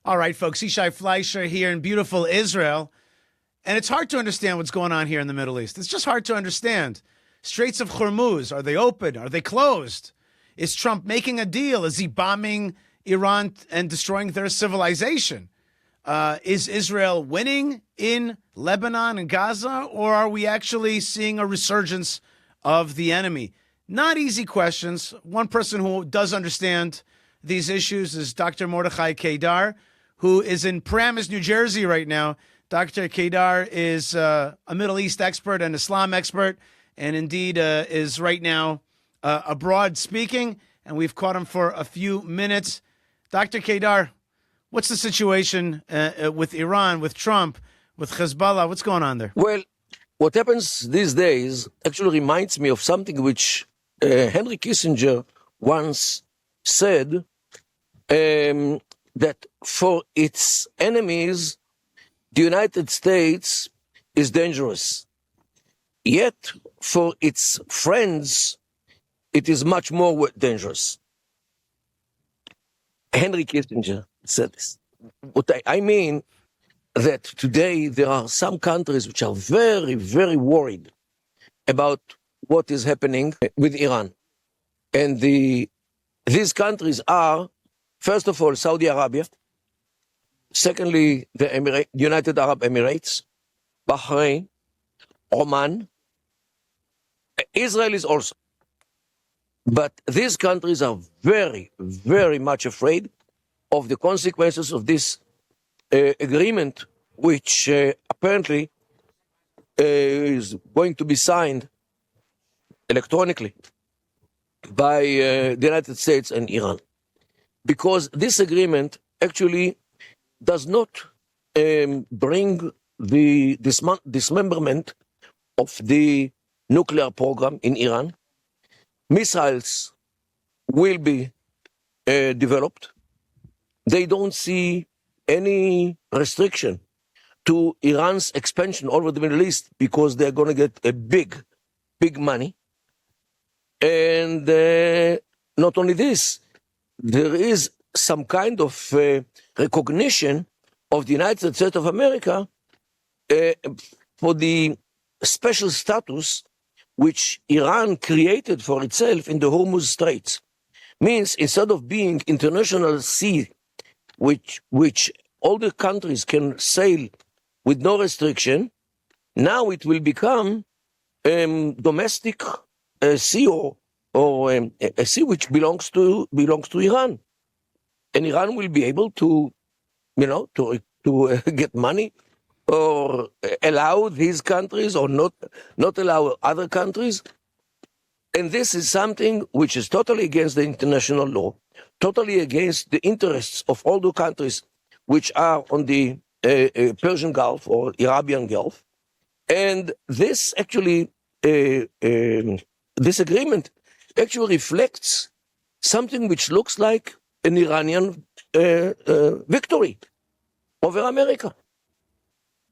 All right, folks, Yishai Fleischer here in beautiful Israel. And it's hard to understand what's going on here in the Middle East. It's just hard to understand. Straits of Hormuz, are they open? Are they closed? Is Trump making a deal? Is he bombing Iran and destroying their civilization? Is Israel winning in Lebanon and Gaza, or are we actually seeing a resurgence of the enemy? Not easy questions. One person who does understand these issues is Dr. Mordechai Kedar, who is in Paramus, New Jersey right now. Dr. Kedar is a Middle East expert and Islam expert, and indeed is right now abroad speaking, and we've caught him for a few minutes. Dr. Kedar, what's the situation with Iran, with Trump, with Hezbollah? What's going on there? Well, what happens these days actually reminds me of something which Henry Kissinger once said, that for its enemies, the United States is dangerous. Yet, for its friends, it is much more dangerous. Henry Kissinger said this. What I mean that today there are some countries which are very, very worried about what is happening with Iran. And these countries are, first of all, Saudi Arabia, secondly, the United Arab Emirates, Bahrain, Oman, Israel is also. But these countries are very, very much afraid of the consequences of this agreement, which apparently is going to be signed electronically by the United States and Iran. Because this agreement actually does not bring the dismemberment of the nuclear program in Iran. Missiles will be developed. They don't see any restriction to Iran's expansion over the Middle East because they're going to get a big money. And not only this, there is some kind of recognition of the United States of America for the special status which Iran created for itself in the Hormuz Straits. Means instead of being international sea, which all the countries can sail with no restriction, now it will become domestic sea or a sea which belongs to Iran, and Iran will be able to get money or allow these countries or not allow other countries. And this is something which is totally against the international law, totally against the interests of all the countries which are on the Persian Gulf or Arabian Gulf. And this actually, this agreement actually reflects something which looks like an Iranian victory over America.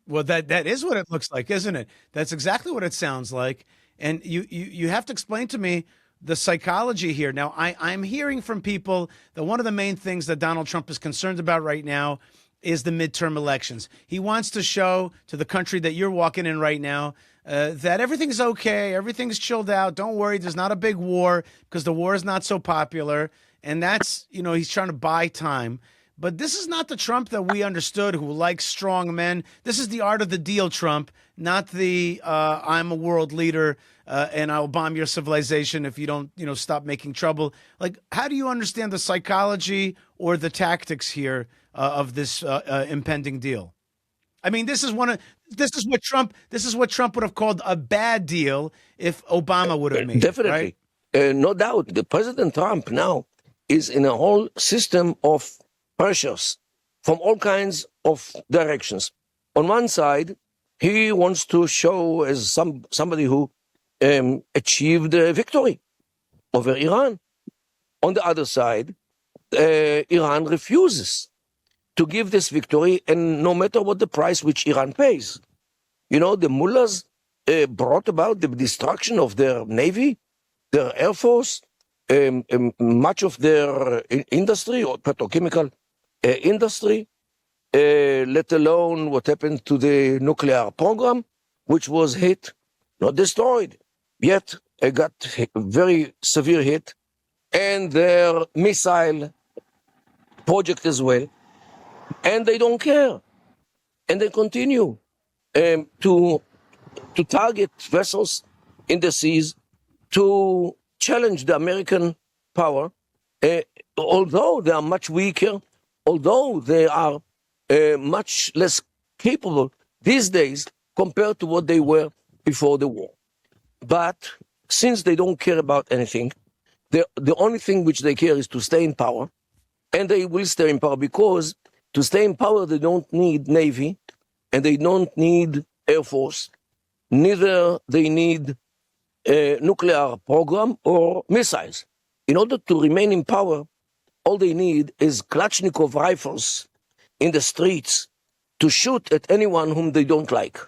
Well, that is what it looks like, isn't it? That's exactly what it sounds like. And you have to explain to me the psychology here. Now, I'm hearing from people that one of the main things that Donald Trump is concerned about right now is the midterm elections. He wants to show to the country that you're walking in right now that everything's okay, everything's chilled out. Don't worry, there's not a big war because the war is not so popular. And that's, he's trying to buy time. But this is not the Trump that we understood who likes strong men. This is the art of the deal Trump, not the I'm a world leader and I'll bomb your civilization if you don't, stop making trouble. Like, how do you understand the psychology or the tactics here of this impending deal? I mean, this is what Trump would have called a bad deal if Obama would have made definitely. It, right? No doubt. The President Trump now is in a whole system of pressures from all kinds of directions. On one side, he wants to show as somebody who achieved a victory over Iran. On the other side, Iran refuses to give this victory, and no matter what the price which Iran pays. The mullahs brought about the destruction of their navy, their air force, much of their industry or petrochemical industry, let alone what happened to the nuclear program, which was hit, not destroyed, yet it got very severe hit, and their missile project as well, and they don't care, and they continue to target vessels in the seas to challenge the American power, although they are much weaker, although they are much less capable these days compared to what they were before the war. But since they don't care about anything, the only thing which they care is to stay in power, and they will stay in power because to stay in power they don't need Navy and they don't need Air Force, neither they need a nuclear program or missiles. In order to remain in power, all they need is Kalashnikov rifles in the streets to shoot at anyone whom they don't like.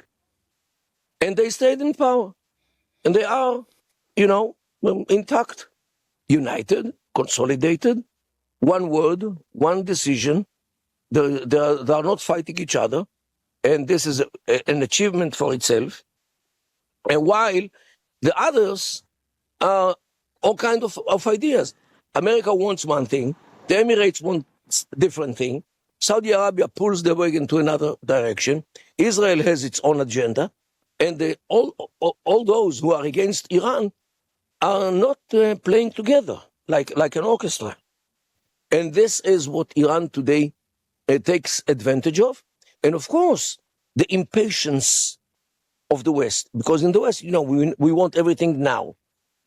And they stayed in power. And they are, intact, united, consolidated, one word, one decision. They are not fighting each other. And this is an achievement for itself. And while the others are all kinds of ideas. America wants one thing. The Emirates want a different thing. Saudi Arabia pulls the wagon to another direction. Israel has its own agenda. And all those who are against Iran are not playing together like an orchestra. And this is what Iran today takes advantage of. And of course, the impatience of the West. Because in the West, we want everything now.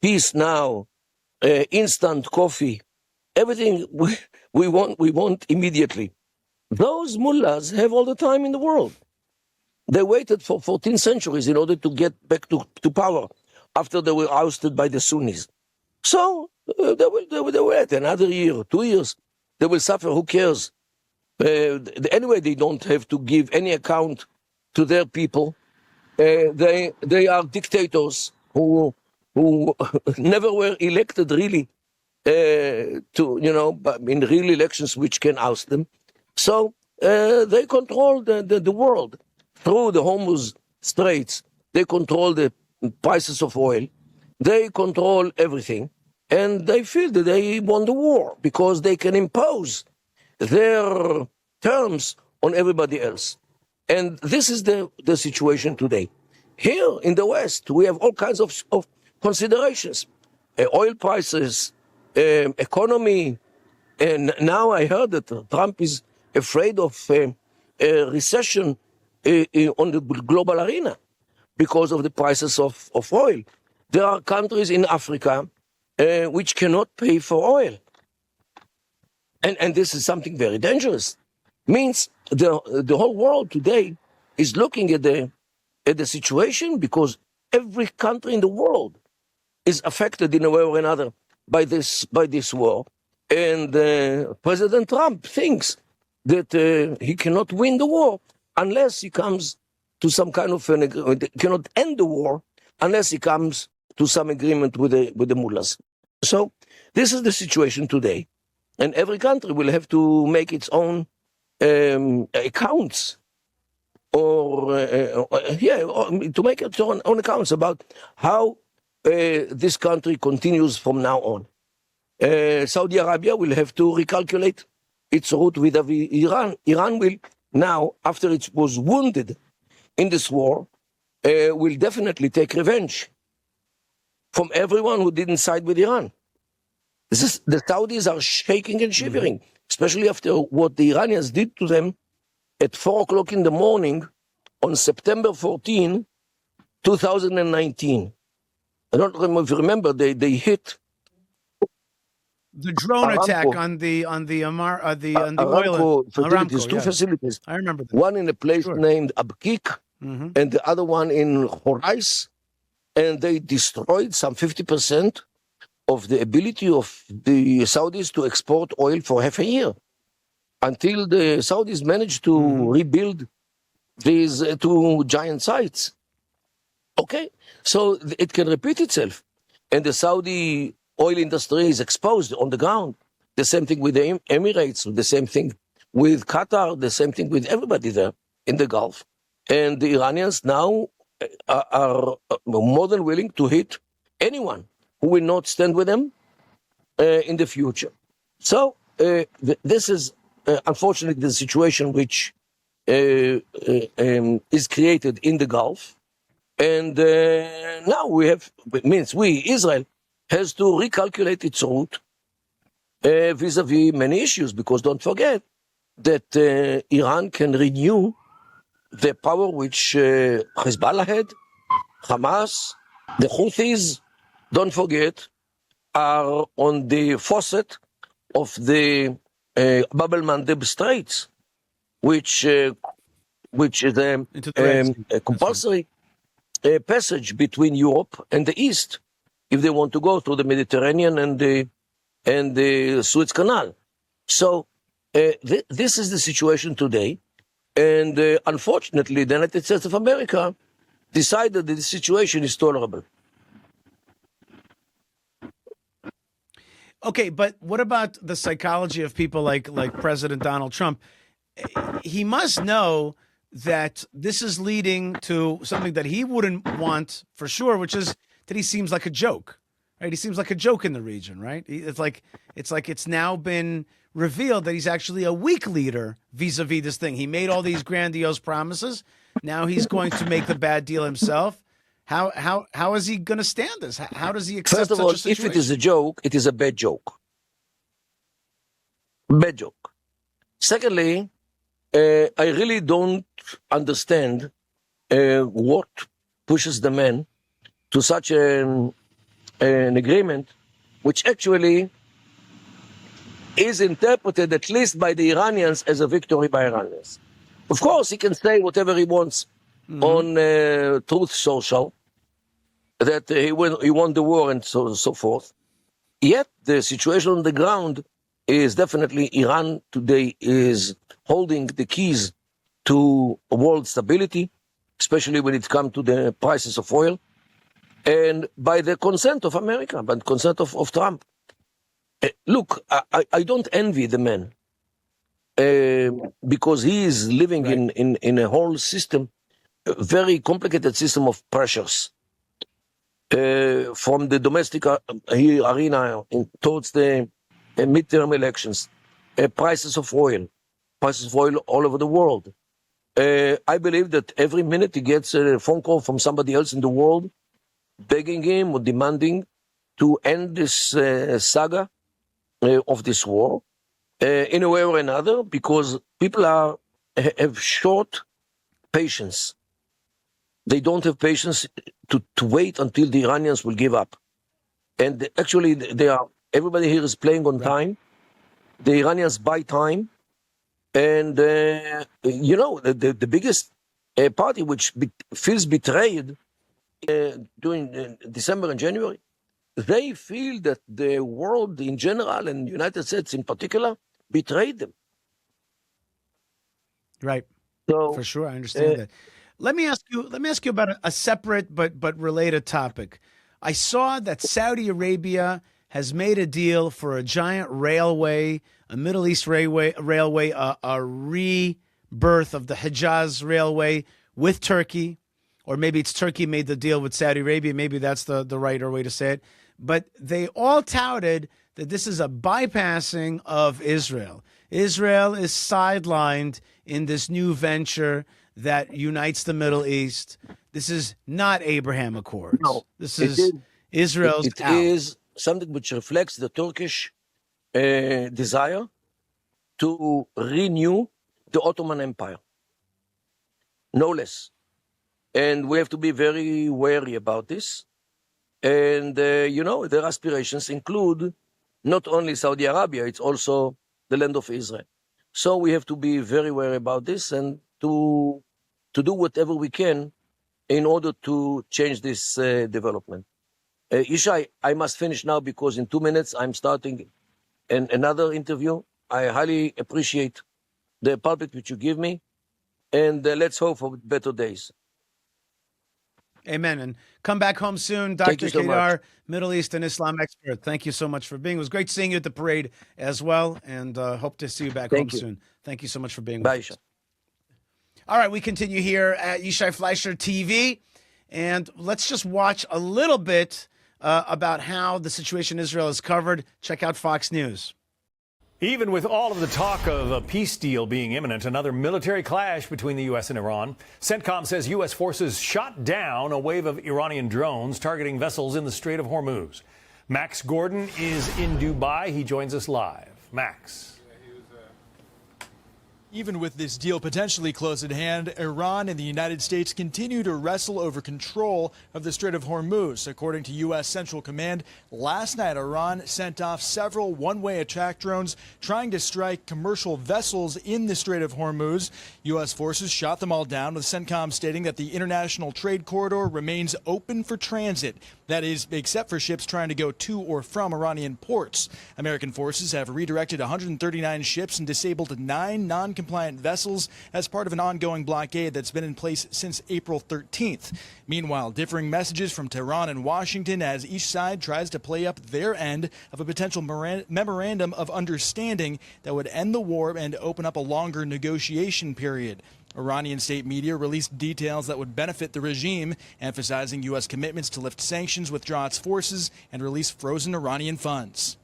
Peace now, instant coffee, everything we want immediately. Those mullahs have all the time in the world. They waited for 14 centuries in order to get back to power after they were ousted by the Sunnis. So they will wait another year, 2 years. They will suffer, who cares? Anyway, they don't have to give any account to their people. They are dictators who never were elected really in real elections which can oust them. So they control the world through the Hormuz Straits. They control the prices of oil. They control everything. And they feel that they won the war because they can impose their terms on everybody else. And this is the situation today. Here in the West, we have all kinds of considerations. Oil prices, economy. And now I heard that Trump is afraid of a recession on the global arena because of the prices of oil. There are countries in Africa which cannot pay for oil. And this is something very dangerous. Means the whole world today is looking at the situation because every country in the world is affected in a way or another by this war. And President Trump thinks that he cannot win the war unless he comes to some kind of cannot end the war unless he comes to some agreement with the mullahs. So this is the situation today, and every country will have to make its own accounts, to make its own accounts about how this country continues from now on. Saudi Arabia will have to recalculate its route with Iran. Iran will now, after it was wounded in this war, will definitely take revenge from everyone who didn't side with Iran. The Saudis are shaking and shivering, especially after what the Iranians did to them at 4 o'clock in the morning on September 14, 2019. I don't remember if you remember, they hit the drone Aramco attack on the oil facilities, two yeah. facilities. I remember that. One in a place Sure. named Abqaiq, and the other one in Horais, and they destroyed some 50% of the ability of the Saudis to export oil for half a year, until the Saudis managed to rebuild these two giant sites. Okay, so it can repeat itself, and the Saudi oil industry is exposed on the ground. The same thing with the Emirates, the same thing with Qatar, the same thing with everybody there in the Gulf. And the Iranians now are more than willing to hit anyone who will not stand with them in the future. So this is unfortunately the situation which is created in the Gulf. And now Israel has to recalculate its route vis-a-vis many issues, because don't forget that Iran can renew the power which Hezbollah had, Hamas, the Houthis, don't forget, are on the faucet of the Bab el-Mandeb Straits, which is Into the Red Sea. a compulsory passage between Europe and the East, if they want to go through the Mediterranean and the Suez Canal. So this is the situation today. And unfortunately, the United States of America decided that the situation is tolerable. Okay, but what about the psychology of people like President Donald Trump? He must know that this is leading to something that he wouldn't want for sure, which is that he seems like a joke, right? He seems like a joke in the region, right? It's like it's now been revealed that he's actually a weak leader vis-a-vis this thing. He made all these grandiose promises. Now he's going to make the bad deal himself. How is he going to stand this? How does he accept First of such all, a situation? if it is a joke, it is a bad joke. Bad joke. Secondly, I really don't understand what pushes the man to such an agreement, which actually is interpreted, at least by the Iranians, as a victory by Iranians. Of course, he can say whatever he wants on Truth Social, that he won the war and so forth. Yet the situation on the ground is definitely Iran today is holding the keys to world stability, especially when it comes to the prices of oil, and by the consent of America, by the consent of Trump. Look, I don't envy the man because he is living Right. in a whole system, a very complicated system of pressures. From the domestic arena towards the midterm elections, prices of oil all over the world. I believe that every minute he gets a phone call from somebody else in the world begging him or demanding to end this saga of this war in a way or another, because people have short patience. They don't have patience to wait until the Iranians will give up. And actually, everybody here is playing on time. The Iranians buy time. And, the biggest party which feels betrayed during December and January, they feel that the world in general and United States in particular betrayed them. Right. So, For sure, I understand that. Let me ask you about a separate but related topic. I saw that Saudi Arabia has made a deal for a giant railway, a Middle East railway, a rebirth of the Hejaz Railway with Turkey, or maybe it's Turkey made the deal with Saudi Arabia. Maybe that's the righter way to say it. But they all touted that this is a bypassing of Israel. Israel is sidelined in this new venture that unites the Middle East. This is not Abraham Accords. No, This is Israel's it out. is something which reflects the Turkish desire to renew the Ottoman Empire, no less. And we have to be very wary about this. And, their aspirations include not only Saudi Arabia, it's also the land of Israel. So we have to be very wary about this and to do whatever we can in order to change this development. Ishai, I must finish now because in 2 minutes I'm starting another interview. I highly appreciate the pulpit which you give me, and let's hope for better days. Amen. And come back home soon, Thank Dr. you so much. Kedar, Middle East and Islam expert. Thank you so much for being. It was great seeing you at the parade as well, and hope to see you back home Thank you. soon. Thank you so much for being Bye, with us. Isha. All right, we continue here at Yishai Fleischer TV, and let's just watch a little bit about how the situation in Israel is covered. Check out Fox News. Even with all of the talk of a peace deal being imminent, another military clash between the U.S. and Iran. CENTCOM says U.S. forces shot down a wave of Iranian drones targeting vessels in the Strait of Hormuz. Max Gordon is in Dubai. He joins us live. Max. Even with this deal potentially close at hand, Iran and the United States continue to wrestle over control of the Strait of Hormuz. According to U.S. Central Command, last night Iran sent off several one-way attack drones trying to strike commercial vessels in the Strait of Hormuz. U.S. forces shot them all down, with CENTCOM stating that the international trade corridor remains open for transit. That is, except for ships trying to go to or from Iranian ports. American forces have redirected 139 ships and disabled 9 non-compliant vessels as part of an ongoing blockade that's been in place since April 13th. Meanwhile, differing messages from Tehran and Washington as each side tries to play up their end of a potential memorandum of understanding that would end the war and open up a longer negotiation period. Iranian state media released details that would benefit the regime, emphasizing U.S. commitments to lift sanctions, withdraw its forces, and release frozen Iranian funds.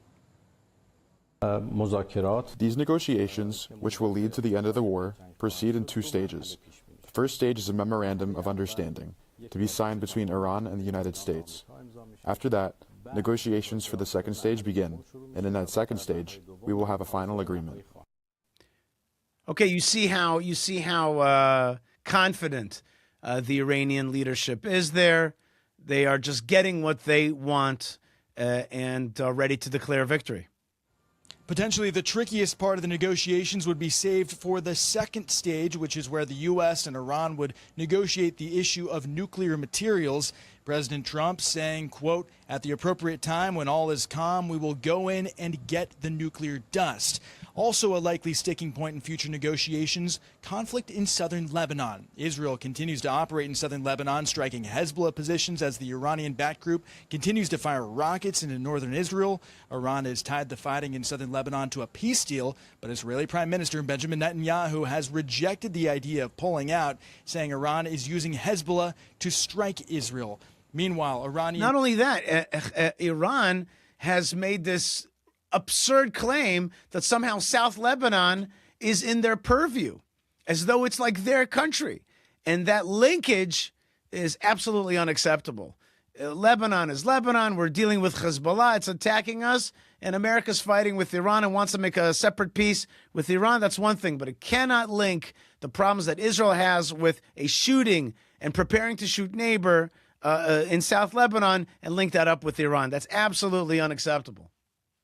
These negotiations, which will lead to the end of the war, proceed in 2 stages. The first stage is a memorandum of understanding, to be signed between Iran and the United States. After that, negotiations for the second stage begin, and in that second stage, we will have a final agreement. Okay, you see how confident the Iranian leadership is there. They are just getting what they want and ready to declare victory. Potentially the trickiest part of the negotiations would be saved for the second stage, which is where the U.S. and Iran would negotiate the issue of nuclear materials. President Trump saying, quote, "At the appropriate time, when all is calm, we will go in and get the nuclear dust." Also a likely sticking point in future negotiations, conflict in southern Lebanon. Israel continues to operate in southern Lebanon, striking Hezbollah positions as the Iranian-backed group continues to fire rockets into northern Israel. Iran has tied the fighting in southern Lebanon to a peace deal, but Israeli Prime Minister Benjamin Netanyahu has rejected the idea of pulling out, saying Iran is using Hezbollah to strike Israel. Meanwhile, Iranian... Not only that, Iran has made this absurd claim that somehow South Lebanon is in their purview, as though it's like their country. And that linkage is absolutely unacceptable. Lebanon is Lebanon. We're dealing with Hezbollah. It's attacking us. And America's fighting with Iran and wants to make a separate peace with Iran. That's one thing. But it cannot link the problems that Israel has with a shooting and preparing to shoot neighbor in South Lebanon and link that up with Iran. That's absolutely unacceptable.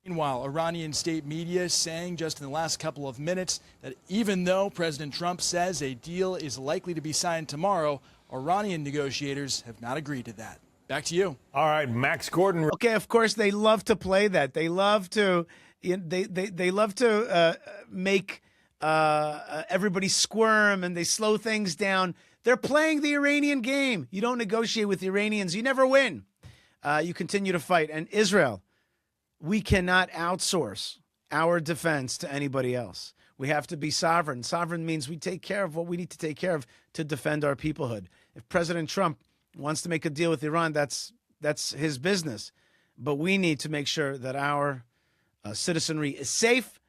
Meanwhile, Iranian state media saying just in the last couple of minutes that even though President Trump says a deal is likely to be signed tomorrow, Iranian negotiators have not agreed to that. Back to you. All right, Max Gordon. Okay, of course they love to play that. They love to, they love to make everybody squirm, and they slow things down. They're playing the Iranian game. You don't negotiate with the Iranians. You never win. You continue to fight. And Israel, we cannot outsource our defense to anybody else. We have to be sovereign. Sovereign means we take care of what we need to take care of to defend our peoplehood. If President Trump wants to make a deal with Iran, that's his business. But we need to make sure that our citizenry is safe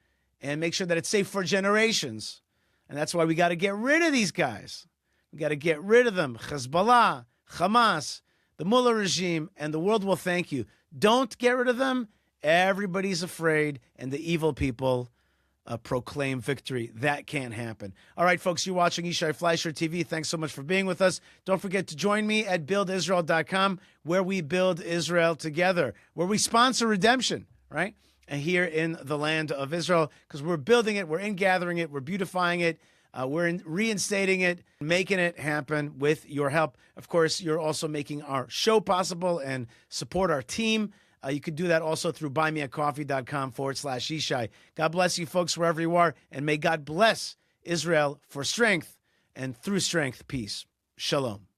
and make sure that it's safe for generations. And that's why we got to get rid of these guys. We got to get rid of them. Hezbollah, Hamas, the Mullah regime, and the world will thank you. Don't get rid of them. Everybody's afraid, and the evil people proclaim victory. That can't happen. All right, folks, you're watching Yishai Fleischer TV. Thanks so much for being with us. Don't forget to join me at buildisrael.com, where we build Israel together, where we sponsor redemption, right? And here in the land of Israel, because we're building it, we're ingathering it, we're beautifying it, we're reinstating it, making it happen with your help. Of course, you're also making our show possible and support our team. You can do that also through buymeacoffee.com/Yishai. God bless you folks wherever you are, and may God bless Israel for strength, and through strength, peace. Shalom.